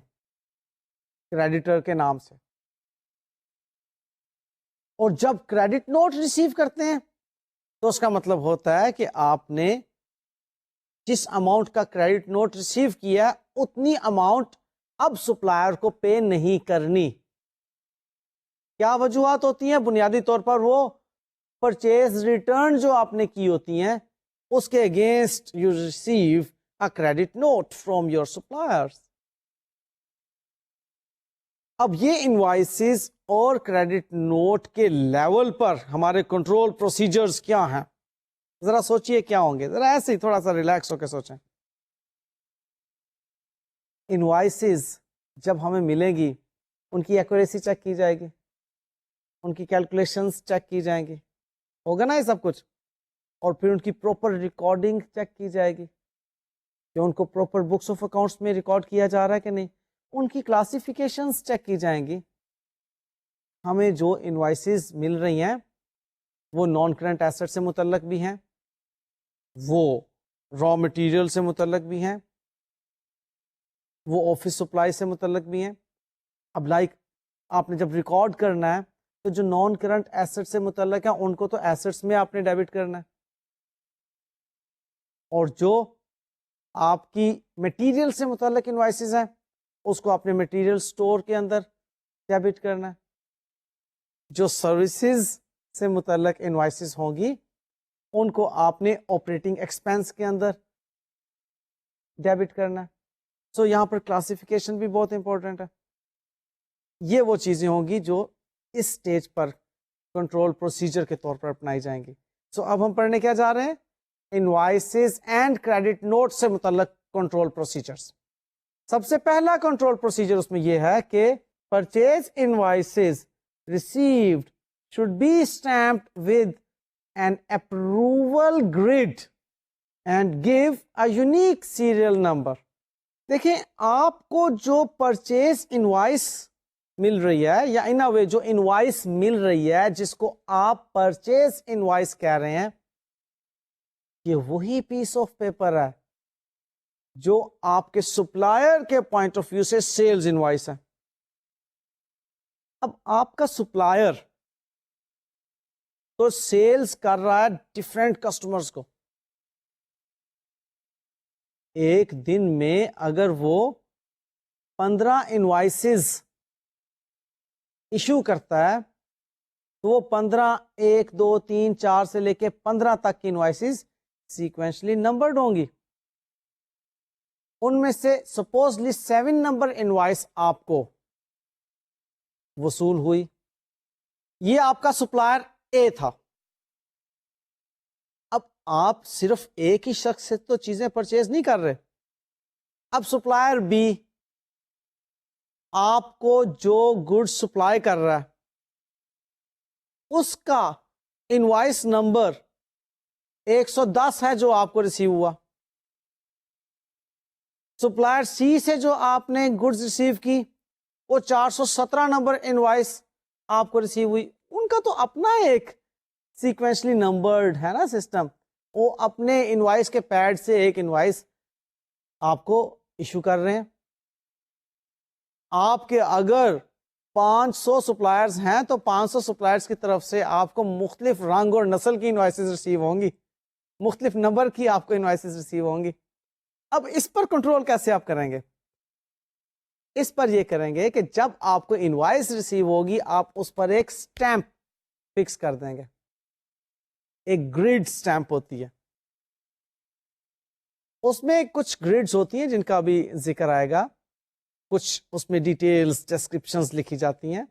S1: کریڈیٹر کے نام سے, اور جب کریڈٹ نوٹ ریسیو کرتے ہیں تو اس کا مطلب ہوتا ہے کہ آپ نے جس اماؤنٹ کا کریڈٹ نوٹ ریسیو کیا اتنی اماؤنٹ اب سپلائر کو پے نہیں کرنی. کیا وجوہات ہوتی ہیں؟ بنیادی طور پر وہ پرچیز ریٹرن جو آپ نے کی ہوتی ہیں اس کے against you receive a credit note from your suppliers. اب یہ انوائسز اور کریڈٹ نوٹ کے لیول پر ہمارے کنٹرول پروسیجرز کیا ہیں, ذرا سوچئے کیا ہوں گے, ذرا ایسے ہی تھوڑا سا ریلیکس ہو کے سوچیں. انوائسز جب ہمیں ملیں گی ان کی ایکوریسی چیک کی جائے گی, ان کی کیلکولیشنز چیک کی جائیں گی, ہوگا نا یہ سب کچھ, اور پھر ان کی پراپر ریکارڈنگ چیک کی جائے گی کہ ان کو پراپر بکس آف اکاؤنٹس میں ریکارڈ کیا جا رہا ہے کہ نہیں, ان کی کلاسیفیکیشنز چیک کی جائیں گی. ہمیں جو انوائسز مل رہی ہیں وہ نان کرنٹ ایسٹ سے متعلق بھی ہیں, وہ را مٹیریل سے متعلق بھی ہیں, وہ آفس سپلائی سے متعلق بھی ہیں. اب آپ نے جب ریکارڈ کرنا ہے تو جو نان کرنٹ ایسٹ سے متعلق ہیں ان کو تو ایسٹس میں آپ نے ڈیبٹ کرنا ہے, اور جو آپ کی مٹیریل سے متعلق انوائسز ہیں، اس کو اپنے مٹیریل سٹور کے اندر ڈیبٹ کرنا ہے. جو سروسز سے متعلق انوائسز ہوں گی ان کو آپ نے آپریٹنگ ایکسپینس کے اندر ڈیبٹ کرنا ہے. سو یہاں پر کلاسیفیکیشن بھی بہت امپورٹنٹ ہے. یہ وہ چیزیں ہوں گی جو اس سٹیج پر کنٹرول پروسیجر کے طور پر اپنائی جائیں گی. سو اب ہم پڑھنے کیا جا رہے ہیں؟ انوائسز اینڈ کریڈٹ نوٹ سے متعلق کنٹرول پروسیجرز. سب سے پہلا کنٹرول پروسیجر اس میں یہ ہے کہ purchase invoices received should be stamped with an approval grade and give a unique serial number. دیکھیں آپ کو جو پرچیز انوائس مل رہی ہے یا ان وے جو انوائس مل رہی ہے جس کو آپ پرچیز انوائس کہہ رہے ہیں، یہ وہی پیس آف پیپر ہے جو آپ کے سپلائر کے پوائنٹ آف ویو سے سیلز انوائس ہے. اب آپ کا سپلائر تو سیلز کر رہا ہے ڈفرینٹ کسٹمرز کو. ایک دن میں اگر وہ 15 انوائسز ایشو کرتا ہے تو وہ 15 1 2 3 4 سے لے کے 15 تک کی انوائسز سیکوینشلی نمبرڈ ہوں گی. ان میں سے سپوزلی 7 نمبر انوائس آپ کو وصول ہوئی. یہ آپ کا سپلائر اے تھا. اب آپ صرف ایک ہی شخص سے تو چیزیں پرچیز نہیں کر رہے. اب سپلائر بی آپ کو جو گڈ سپلائی کر رہا ہے اس کا انوائس نمبر 110 ہے جو آپ کو ریسیو ہوا. سپلائر سی سے جو آپ نے گڈز ریسیو کی وہ 417 نمبر انوائس آپ کو ریسیو ہوئی. ان کا تو اپنا ایک سیکوینشلی نمبرڈ ہے نا سسٹم. وہ اپنے انوائس کے پیڈ سے ایک انوائس آپ کو ایشو کر رہے ہیں. آپ کے اگر 500 سپلائرز ہیں تو 500 سپلائرز کی طرف سے آپ کو مختلف رنگ اور نسل کی انوائسز ریسیو ہوں گی، مختلف نمبر کی آپ کو انوائسز ریسیو ہوں گی. اب اس پر کنٹرول کیسے آپ کریں گے؟ اس پر یہ کریں گے کہ جب آپ کو انوائس ریسیو ہوگی آپ اس پر ایک سٹیمپ فکس کر دیں گے. ایک گریڈ سٹیمپ ہوتی ہے، اس میں کچھ گریڈز ہوتی ہیں جن کا بھی ذکر آئے گا، کچھ اس میں ڈیٹیلز ڈسکرپشنز لکھی جاتی ہیں.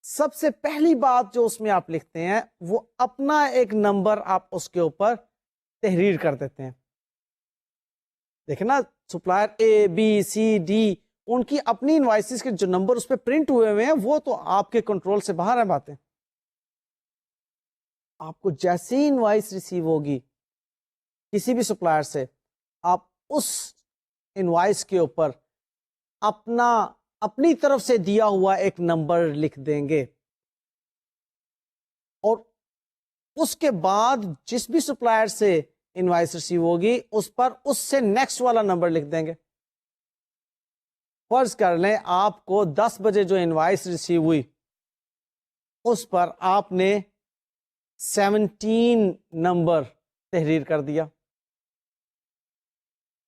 S1: سب سے پہلی بات جو اس میں آپ لکھتے ہیں وہ اپنا ایک نمبر آپ اس کے اوپر تحریر کر دیتے ہیں. دیکھیں نا، سپلائر اے بی سی ڈی ان کی اپنی انوائسز کے جو نمبر اس پہ پرنٹ ہوئے ہیں وہ تو آپ کے کنٹرول سے باہر ہیں باتیں. آپ کو جیسے ہی انوائس ریسیو ہوگی کسی بھی سپلائر سے، آپ اس انوائس کے اوپر اپنی طرف سے دیا ہوا ایک نمبر لکھ دیں گے، اور اس کے بعد جس بھی سپلائر سے انوائس ریسیو ہوگی اس پر اس سے نیکسٹ والا نمبر لکھ دیں گے. فرض کر لیں آپ کو 10 بجے جو انوائس ریسیو ہوئی اس پر آپ نے 17 نمبر تحریر کر دیا،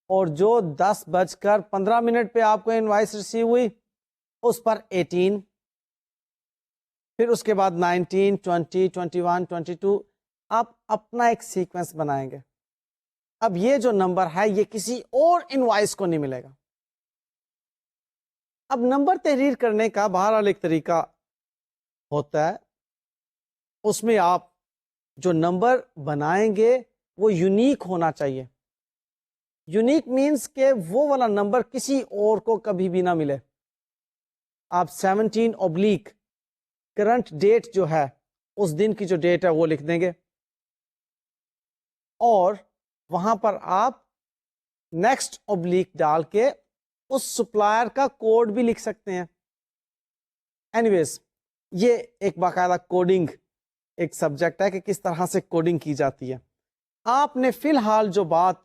S1: اور جو 10:15 پہ آپ کو انوائس ریسیو ہوئی اس پر 18، پھر اس کے بعد 19 20 21 22. آپ اپنا ایک سیکوینس بنائیں گے. اب یہ جو نمبر ہے یہ کسی اور انوائس کو نہیں ملے گا. اب نمبر تحریر کرنے کا بہرحال ایک طریقہ ہوتا ہے، اس میں آپ جو نمبر بنائیں گے وہ یونیک ہونا چاہیے. یونیک مینس کہ وہ والا نمبر کسی اور کو کبھی بھی نہ ملے. آپ 17 کرنٹ ڈیٹ جو ہے اس دن کی جو ڈیٹ ہے وہ لکھ دیں گے، اور وہاں پر آپ نیکسٹ اوبلیک ڈال کے اس سپلائر کا کوڈ بھی لکھ سکتے ہیں. اینیویز یہ ایک باقاعدہ کوڈنگ ایک سبجیکٹ ہے کہ کس طرح سے کوڈنگ کی جاتی ہے. آپ نے فی الحال جو بات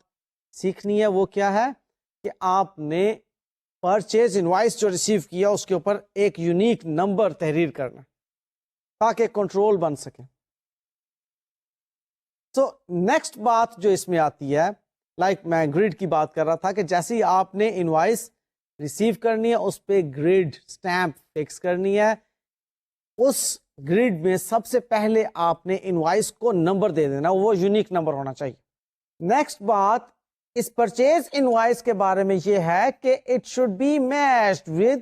S1: سیکھنی ہے وہ کیا ہے کہ آپ نے پرچیز انوائس جو ریسیو کیا اس کے اوپر ایک یونیک نمبر تحریر کرنا تاکہ کنٹرول بن سکے. تو نیکسٹ بات جو اس میں آتی ہے لائک میں گریڈ کی بات کر رہا تھا کہ جیسے ہی آپ نے انوائس ریسیو کرنی ہے اس پہ گریڈ اسٹیمپ فکس کرنی ہے. اس گریڈ میں سب سے پہلے آپ نے انوائس کو نمبر دے دینا, وہ یونیک نمبر ہونا چاہیے. نیکسٹ بات اس پرچیز انوائس کے بارے میں یہ ہے کہ it should be matched with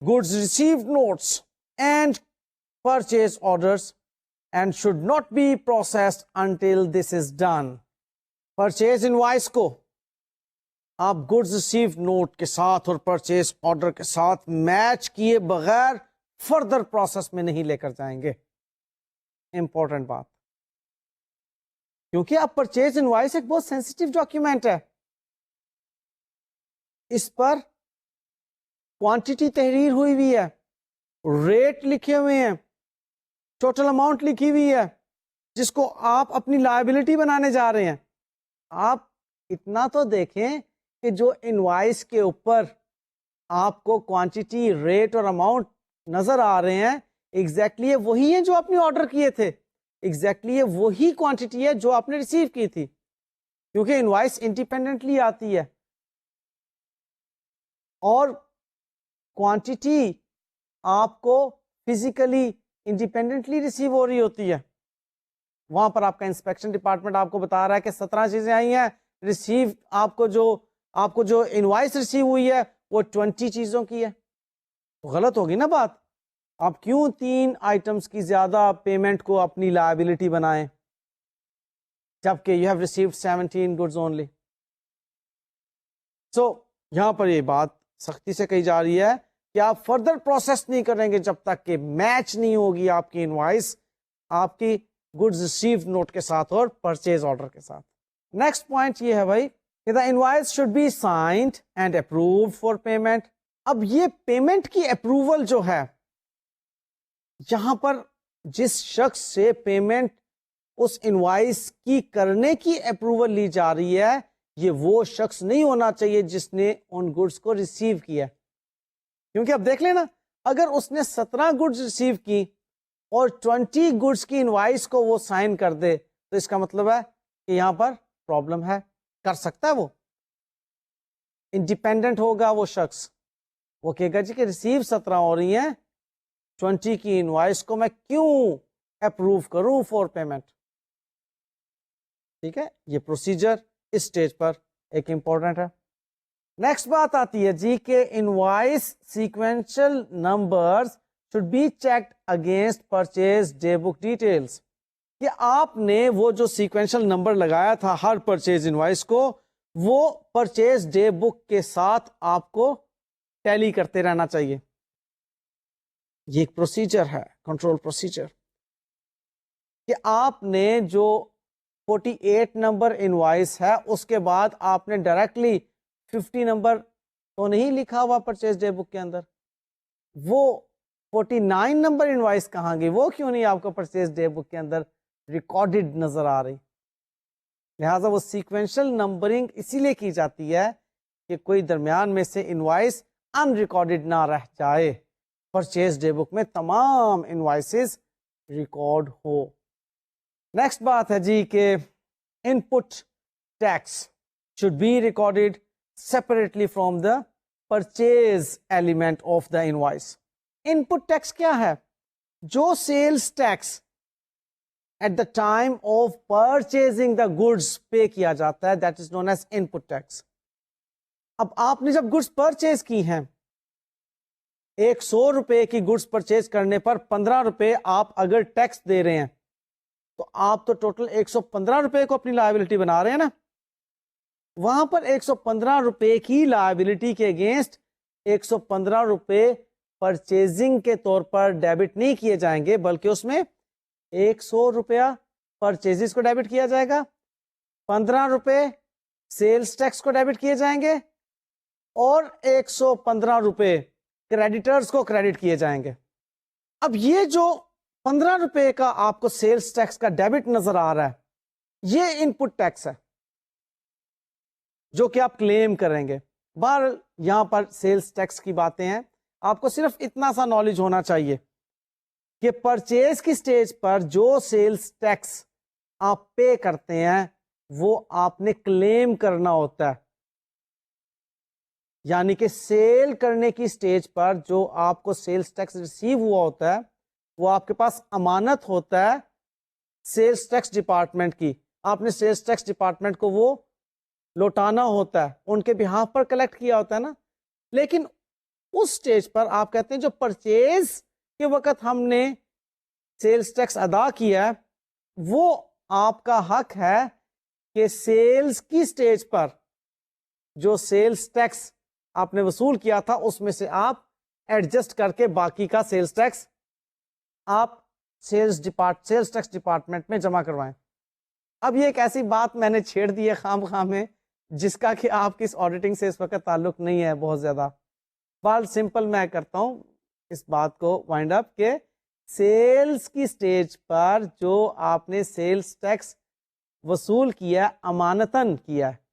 S1: goods received notes and purchase orders and should not be processed until this is done. Purchase invoice کو آپ گڈز ریسیو نوٹ کے ساتھ اور پرچیز آرڈر کے ساتھ میچ کیے بغیر فردر پروسیس میں نہیں لے کر جائیں گے. امپورٹنٹ بات, کیونکہ اب پرچیز انوائس ایک بہت سینسٹیو ڈاکیومنٹ ہے. اس پر کوانٹٹی تحریر ہوئی ہوئی ہے, ریٹ لکھے ہوئے ہیں, ٹوٹل اماؤنٹ لکھی ہوئی ہے, جس کو آپ اپنی لائبلٹی بنانے جا رہے ہیں. آپ اتنا تو دیکھیں کہ جو انوائس کے اوپر آپ کو کوانٹٹی, ریٹ اور اماؤنٹ نظر آ رہے ہیں ایگزیکٹلی وہی ہیں جو آپ نے آرڈر کیے تھے, ایگزیکٹلی وہی کوانٹٹی ہے جو آپ نے ریسیو کی تھی, کیونکہ انوائس انڈیپینڈنٹلی آتی ہے اور کوانٹٹی آپ کو فزیکلی انڈیپینڈنٹلی ریسیو ہو رہی ہوتی ہے. وہاں پر آپ کا انسپیکشن ڈپارٹمنٹ آپ کو بتا رہا ہے کہ 17 چیزیں آئی ہیں, ریسیو آپ کو جو انوائس ریسیو ہوئی ہے وہ 20 چیزوں کی ہے. تو غلط ہوگی نا بات. آپ کیوں 3 آئٹمس کی زیادہ پیمنٹ کو اپنی لائبلٹی بنائیں جبکہ you have received 17 goods only. So یہاں پر یہ بات سختی سے کہی جا رہی ہے کہ آپ فردر پروسیس نہیں کریں گے جب تک کہ میچ نہیں ہوگی آپ کی انوائس آپ کی گڈز ریسیو نوٹ کے ساتھ اور پرچیز آرڈر کے ساتھ. نیکسٹ پوائنٹ یہ ہے بھائی کہ the invoice should be signed and approved for payment. اب یہ پیمنٹ کی اپروول جو ہے, یہاں پر جس شخص سے پیمنٹ اس انوائس کی کرنے کی اپروول لی جا رہی ہے, یہ وہ شخص نہیں ہونا چاہیے جس نے ان گڈز کو ریسیو کیا. کیونکہ اب دیکھ لیں نا, اگر اس نے 17 گڈز ریسیو کی اور 20 گڈز کی انوائس کو وہ سائن کر دے تو اس کا مطلب ہے کہ یہاں پر پرابلم ہے. کر سکتا ہے وہ, انڈیپینڈنٹ ہوگا وہ شخص, وہ کہے گا جی کہ ریسیو 17 ہو رہی ہیں, 20 کی انوائس کو میں کیوں اپروو کروں فور پیمنٹ. ٹھیک ہے, یہ پروسیجر اس سٹیج پر ایک امپورٹنٹ ہے. نیکسٹ بات آتی ہے جی کہ invoice sequential numbers should be checked against purchase day book details. کہ آپ نے وہ جو سیکوینشل نمبر لگایا تھا ہر پرچیز انوائس کو, وہ پرچیز ڈے بک کے ساتھ آپ کو ٹیلی کرتے رہنا چاہیے. یہ ایک پروسیجر ہے, کنٹرول پروسیجر, کہ آپ نے جو 48 نمبر انوائس ہے اس کے بعد آپ نے ڈائریکٹلی 50 نمبر تو نہیں لکھا ہوا پرچیز ڈے بک کے اندر, وہ 49 نمبر انوائس کہاں گئی, وہ کیوں نہیں آپ کو پرچیز ڈے بک کے اندر ریکارڈڈ نظر آ رہی. لہٰذا وہ سیکوینشل نمبرنگ اسی لیے کی جاتی ہے کہ کوئی درمیان میں سے انوائس ان ریکارڈڈ نہ رہ جائے, پرچیز ڈے بک میں تمام انوائسز ریکارڈ ہو. نیکسٹ بات ہے جی کہ input tax should be recorded separately from the purchase element of the invoice. Input tax کیا ہے؟ جو sales tax at the time of purchasing the goods پے کیا جاتا ہے, that is known as input tax. اب آپ نے جب گڈس پرچیز کی ہیں, 100 روپے کی گڈس پرچیز کرنے پر 15 روپے آپ اگر ٹیکس دے رہے ہیں تو آپ تو ٹوٹل 115 روپے کو اپنی لائبلٹی بنا رہے ہیں نا. وہاں پر 115 روپے کی لائبلٹی کے اگینسٹ 115 روپے پرچیزنگ کے طور پر ڈیبٹ نہیں کیے جائیں گے, بلکہ اس میں 100 روپیہ پرچیزز کو ڈیبٹ کیا جائے گا, 15 روپے سیلز ٹیکس کو ڈیبٹ کیے جائیں گے اور 115 روپے کریڈیٹرز کو کریڈٹ کیے جائیں گے. اب یہ جو 15 روپے کا آپ کو سیلز ٹیکس کا ڈیبٹ نظر آ رہا ہے, یہ ان پٹ ٹیکس ہے جو کہ آپ کلیم کریں گے. بہر یہاں پر سیلز ٹیکس کی باتیں ہیں, آپ کو صرف اتنا سا نالج ہونا چاہیے کہ پرچیز کی سٹیج پر جو سیلز ٹیکس آپ پے کرتے ہیں وہ آپ نے کلیم کرنا ہوتا ہے. یعنی کہ سیل کرنے کی سٹیج پر جو آپ کو سیلز ٹیکس ریسیو ہوا ہوتا ہے وہ آپ کے پاس امانت ہوتا ہے سیلز ٹیکس ڈپارٹمنٹ کی. آپ نے سیلز ٹیکس ڈپارٹمنٹ کو وہ لوٹانا ہوتا ہے, ان کے بہاف پر کلیکٹ کیا ہوتا ہے نا. لیکن اس سٹیج پر آپ کہتے ہیں جو پرچیز کے وقت ہم نے سیلز ٹیکس ادا کیا ہے وہ آپ کا حق ہے کہ سیلز کی سٹیج پر جو سیلز ٹیکس آپ نے وصول کیا تھا اس میں سے آپ ایڈجسٹ کر کے باقی کا سیلز ٹیکس آپ سیلز ٹیکس ڈپارٹمنٹ میں جمع کروائیں. اب یہ ایک ایسی بات میں نے چھیڑ دی ہے خام خواہ میں جس کا کہ آپ کی اس آڈیٹنگ سے اس وقت تعلق نہیں ہے بہت زیادہ. بال سمپل میں کرتا ہوں اس بات کو وائنڈ اپ کہ سیلز کی سٹیج پر جو آپ نے سیلز ٹیکس وصول کیا امانتاً کیا ہے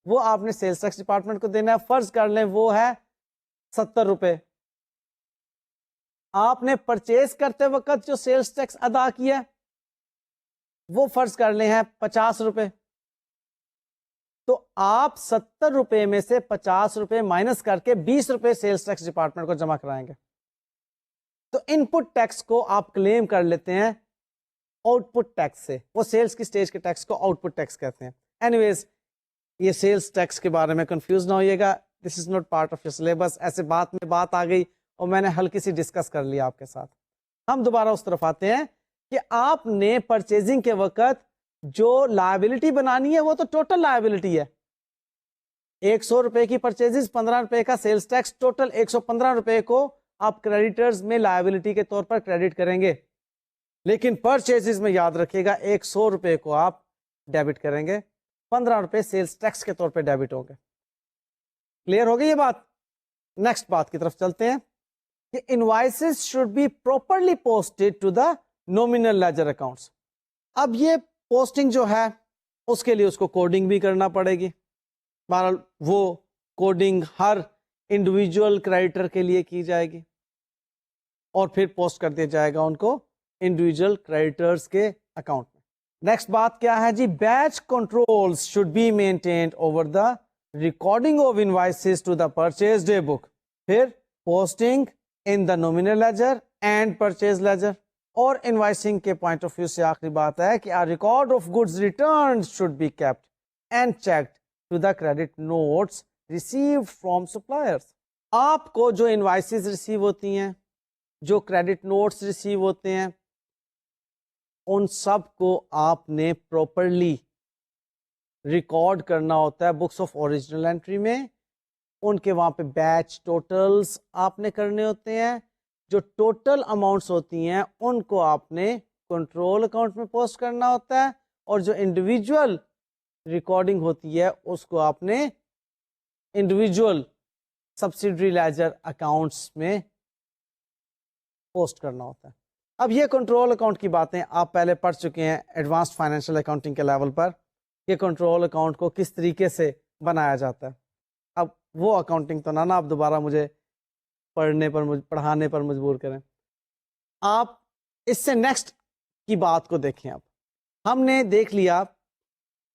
S1: وہ آپ نے سیلز ٹیکس ڈپارٹمنٹ کو دینا ہے. فرض کر لیں وہ ہے 70 روپے. آپ نے پرچیز کرتے وقت جو سیلز ٹیکس ادا کیا وہ فرض کر لیں ہیں 50 روپے. تو آپ 70 روپے میں سے 50 روپے مائنس کر کے 20 روپے سیلز ٹیکس ڈپارٹمنٹ کو جمع کرائیں گے. تو ان پٹ ٹیکس کو آپ کلیم کر لیتے ہیں آؤٹ پٹ ٹیکس سے. وہ سیلز کی سٹیج کے ٹیکس کو آؤٹ پٹ ٹیکس کہتے ہیں. اینیویز یہ سیلز ٹیکس کے بارے میں کنفیوز نہ ہوئیے گا, this is not part of your syllabus. ایسے بات میں بات آ گئی اور میں نے ہلکی سی ڈسکس کر لیا آپ کے ساتھ. ہم دوبارہ اس طرف آتے ہیں کہ آپ نے پرچیزنگ کے وقت جو لائبلٹی بنانی ہے وہ تو ٹوٹل لائبلٹی ہے. 100 روپے کی پرچیز 15 روپے کا سیلز ٹیکس, ٹوٹل 115 روپے کو آپ کریڈیٹرز میں لائبلٹی کے طور پر کریڈٹ کریں گے. لیکن پرچیز میں یاد رکھیے گا 100 روپے کو آپ ڈیبٹ کریں گے, 15 روپے سیلز ٹیکس کے طور پہ ڈیبٹ ہوں گے. کلیئر ہو گئی یہ بات؟ نیکسٹ بات کی طرف چلتے ہیں کہ invoices should be properly posted to the nominal ledger accounts. اب یہ پوسٹنگ جو ہے اس کے لیے اس کو کوڈنگ بھی کرنا پڑے گی. بہرحال وہ کوڈنگ ہر انڈیویجول کریڈیٹر کے لیے کی جائے گی اور پھر پوسٹ کر دیا جائے گا ان کو انڈیویجول کریڈیٹرز کے اکاؤنٹ میں. نیکسٹ بات کیا ہے جی؟ Batch controls should be maintained over the recording of invoices to the purchase day book. پھر posting in the nominal ledger and purchase ledger. اور انوائسنگ کے پوائنٹ آف ویو سے آخری بات ہے کہ record of goods return should be kept and checked to the credit notes received from suppliers. آپ کو جو انوائسز ریسیو ہوتی ہیں, جو کریڈٹ نوٹس ریسیو ہوتے ہیں, ان سب کو آپ نے پراپرلی ریکارڈ کرنا ہوتا ہے بکس آف اوریجنل انٹری میں. ان کے وہاں پہ بیچ ٹوٹلز آپ نے کرنے ہوتے ہیں. جو ٹوٹل اماؤنٹس ہوتی ہیں ان کو آپ نے کنٹرول اکاؤنٹ میں پوسٹ کرنا ہوتا ہے, اور جو انڈیویجول ریکارڈنگ ہوتی ہے اس کو آپ نے انڈیویجول سبسیڈری لیجر اکاؤنٹس میں پوسٹ کرنا ہوتا ہے. اب یہ کنٹرول اکاؤنٹ کی باتیں آپ پہلے پڑھ چکے ہیں ایڈوانسڈ فائنینشیل اکاؤنٹنگ کے لیول پر, کہ کنٹرول اکاؤنٹ کو کس طریقے سے بنایا جاتا ہے. اب وہ اکاؤنٹنگ تو نہ آپ دوبارہ مجھے پڑھانے پر مجبور کریں. آپ اس سے نیکسٹ کی بات کو دیکھیں. اب ہم نے دیکھ لیا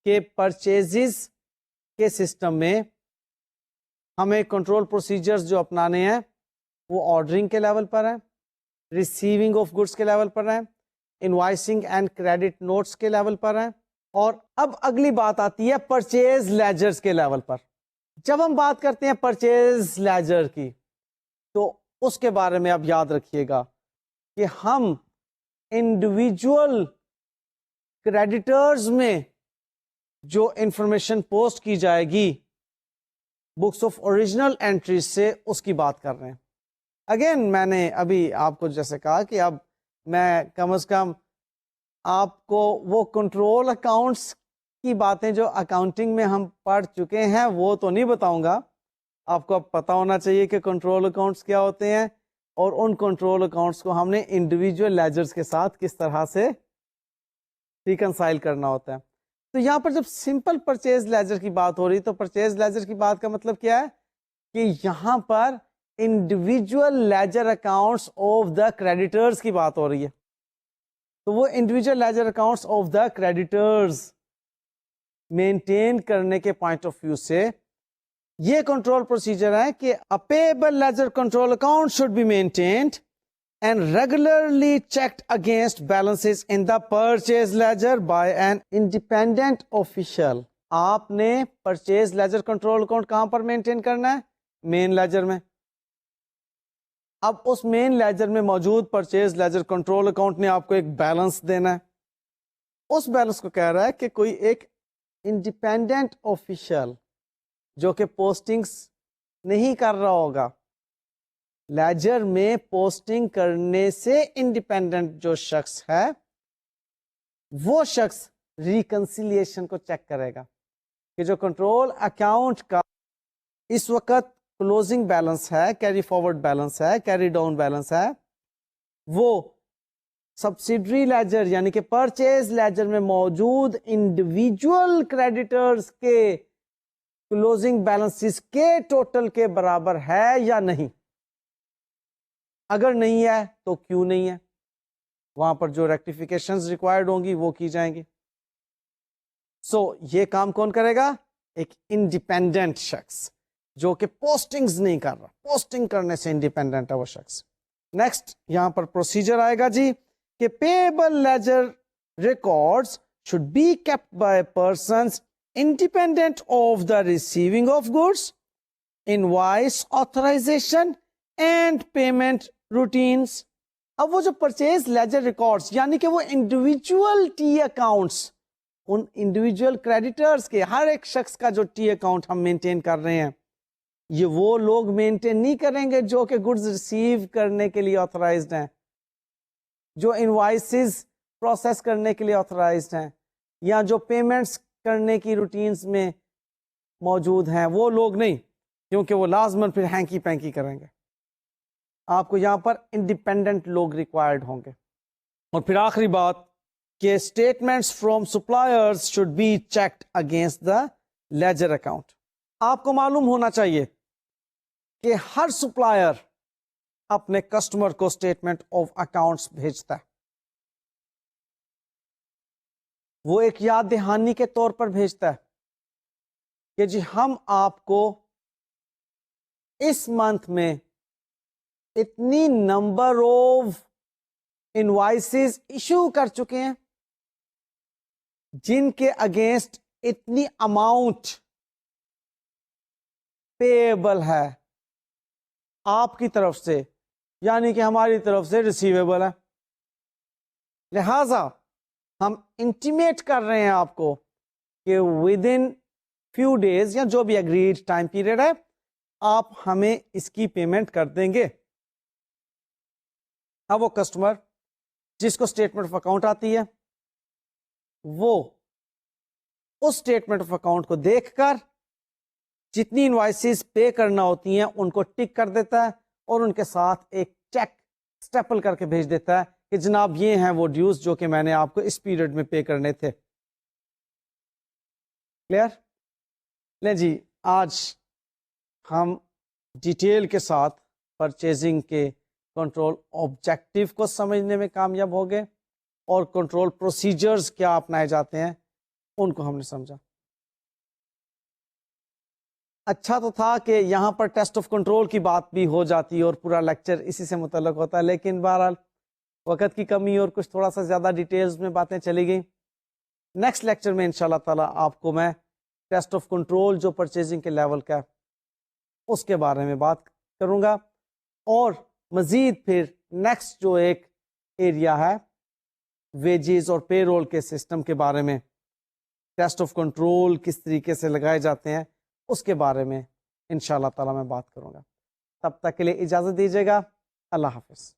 S1: کہ پرچیزز کے سسٹم میں ہمیں کنٹرول پروسیجرز جو اپنانے ہیں وہ آرڈرنگ کے لیول پر ہیں, ریسیونگ آف گڈس کے لیول پر ہیں, انوائسنگ اینڈ کریڈٹ نوٹس کے لیول پر ہیں, اور اب اگلی بات آتی ہے پرچیز لیجرز کے لیول پر. جب ہم بات کرتے ہیں پرچیز لیجر کی تو اس کے بارے میں اب یاد رکھیے گا کہ ہم انڈیویجول کریڈیٹرز میں جو انفارمیشن پوسٹ کی جائے گی بکس آف اوریجنل انٹریز سے اس کی بات کر رہے ہیں. اگین میں نے ابھی آپ کو جیسے کہا کہ اب میں کم از کم آپ کو وہ کنٹرول اکاؤنٹس کی باتیں جو اکاؤنٹنگ میں ہم پڑھ چکے ہیں وہ تو نہیں بتاؤں گا. آپ کو اب پتہ ہونا چاہیے کہ کنٹرول اکاؤنٹس کیا ہوتے ہیں اور ان کنٹرول اکاؤنٹس کو ہم نے انڈیویجول لیجرز کے ساتھ کس طرح سے ریکنسائل کرنا ہوتا ہے. تو یہاں پر جب سمپل پرچیز لیجر کی بات ہو رہی تو پرچیز لیجر کی بات کا مطلب کیا ہے کہ یہاں پر individual ledger accounts of the creditors کی بات ہو رہی ہے. تو وہ individual ledger accounts of the creditors maintain کرنے کے پوائنٹ آف ویو سے یہ کنٹرول پروسیجر ہے کہ a payable ledger control account should be maintained and regularly checked against balances in the purchase ledger by an independent official. آپ نے purchase ledger control account کہاں پر maintain کرنا ہے؟ Main ledger میں. اب اس مین لیجر میں موجود پرچیز لیجر کنٹرول اکاؤنٹ نے آپ کو ایک بیلنس دینا ہے. اس بیلنس کو کہہ رہا ہے کہ کوئی ایک انڈیپینڈنٹ آفیشل جو کہ پوسٹنگز نہیں کر رہا ہوگا، لیجر میں پوسٹنگ کرنے سے انڈیپینڈنٹ جو شخص ہے وہ شخص ریکنسیلیشن کو چیک کرے گا کہ جو کنٹرول اکاؤنٹ کا اس وقت کلوزنگ بیلنس ہے، کیری فارورڈ بیلنس ہے، کیری ڈاؤن بیلنس ہے، وہ سبسیڈری لیجر یعنی کہ پرچیز لیجر میں موجود انڈیویجول کریڈیٹرز کے کلوزنگ بیلنسز کے ٹوٹل کے برابر ہے یا نہیں. اگر نہیں ہے تو کیوں نہیں ہے، وہاں پر جو ریکٹیفیکیشنز ریکوائرڈ ہوں گی وہ کی جائیں گی. سو یہ کام کون کرے گا؟ ایک انڈیپینڈنٹ شخص جو کہ پوسٹنگز نہیں کر رہا، پوسٹنگ کرنے سے انڈیپینڈنٹ ہے وہ شخص. نیکسٹ یہاں پر پروسیجر آئے گا جی کہ payable ledger records should be kept by persons independent of the receiving of goods, invoice authorization and payment routines. اب وہ جو پرچیز لیجر ریکارڈز یعنی کہ وہ انڈیویجول ٹی اکاؤنٹس، ان انڈیویجول کریڈیٹرز کے ہر ایک شخص کا جو ٹی اکاؤنٹ ہم مینٹین کر رہے ہیں، یہ وہ لوگ مینٹین نہیں کریں گے جو کہ گڈز ریسیو کرنے کے لیے آتھورائزڈ ہیں، جو انوائسز پروسیس کرنے کے لیے آتھورائزڈ ہیں، یا جو پیمنٹس کرنے کی روٹینز میں موجود ہیں، وہ لوگ نہیں، کیونکہ وہ لازماً پھر ہینکی پینکی کریں گے. آپ کو یہاں پر انڈیپینڈنٹ لوگ ریکوائرڈ ہوں گے. اور پھر آخری بات کہ statements from suppliers should be checked against the ledger account. آپ کو معلوم ہونا چاہیے کہ ہر سپلائر اپنے کسٹمر کو اسٹیٹمنٹ آف اکاؤنٹس بھیجتا ہے. وہ ایک یاد دہانی کے طور پر بھیجتا ہے کہ جی ہم آپ کو اس منتھ میں اتنی نمبر آف انوائسز ایشو کر چکے ہیں جن کے اگینسٹ اتنی اماؤنٹ پیبل ہے آپ کی طرف سے، یعنی کہ ہماری طرف سے ریسیویبل ہے. لہذا ہم انٹیمیٹ کر رہے ہیں آپ کو کہ ود ان فیو ڈیز یا جو بھی اگریڈ ٹائم پیریڈ ہے آپ ہمیں اس کی پیمنٹ کر دیں گے. اب وہ کسٹمر جس کو اسٹیٹمنٹ آف اکاؤنٹ آتی ہے وہ اس اسٹیٹمنٹ آف اکاؤنٹ کو دیکھ کر جتنی انوائسز پے کرنا ہوتی ہیں ان کو ٹک کر دیتا ہے اور ان کے ساتھ ایک چیک اسٹیپل کر کے بھیج دیتا ہے کہ جناب یہ ہیں وہ ڈیوز جو کہ میں نے آپ کو اس پیریڈ میں پے کرنے تھے. کلیئر؟ لیں جی آج ہم ڈیٹیل کے ساتھ پرچیزنگ کے کنٹرول آبجیکٹو کو سمجھنے میں کامیاب ہو گئے اور کنٹرول پروسیجرز کیا اپنائے جاتے ہیں ان کو ہم نے سمجھا. اچھا تو تھا کہ یہاں پر ٹیسٹ آف کنٹرول کی بات بھی ہو جاتی اور پورا لیکچر اسی سے متعلق ہوتا ہے، لیکن بہرحال وقت کی کمی اور کچھ تھوڑا سا زیادہ ڈیٹیلز میں باتیں چلی گئیں. نیکسٹ لیکچر میں انشاءاللہ تعالیٰ آپ کو میں ٹیسٹ آف کنٹرول جو پرچیزنگ کے لیول کا اس کے بارے میں بات کروں گا، اور مزید پھر نیکسٹ جو ایک ایریا ہے ویجز اور پے رول کے سسٹم کے بارے میں، ٹیسٹ آف کنٹرول کس طریقے سے لگائے جاتے ہیں اس کے بارے میں انشاءاللہ تعالیٰ میں بات کروں گا. تب تک کے لیے اجازت دیجیے گا. اللہ حافظ.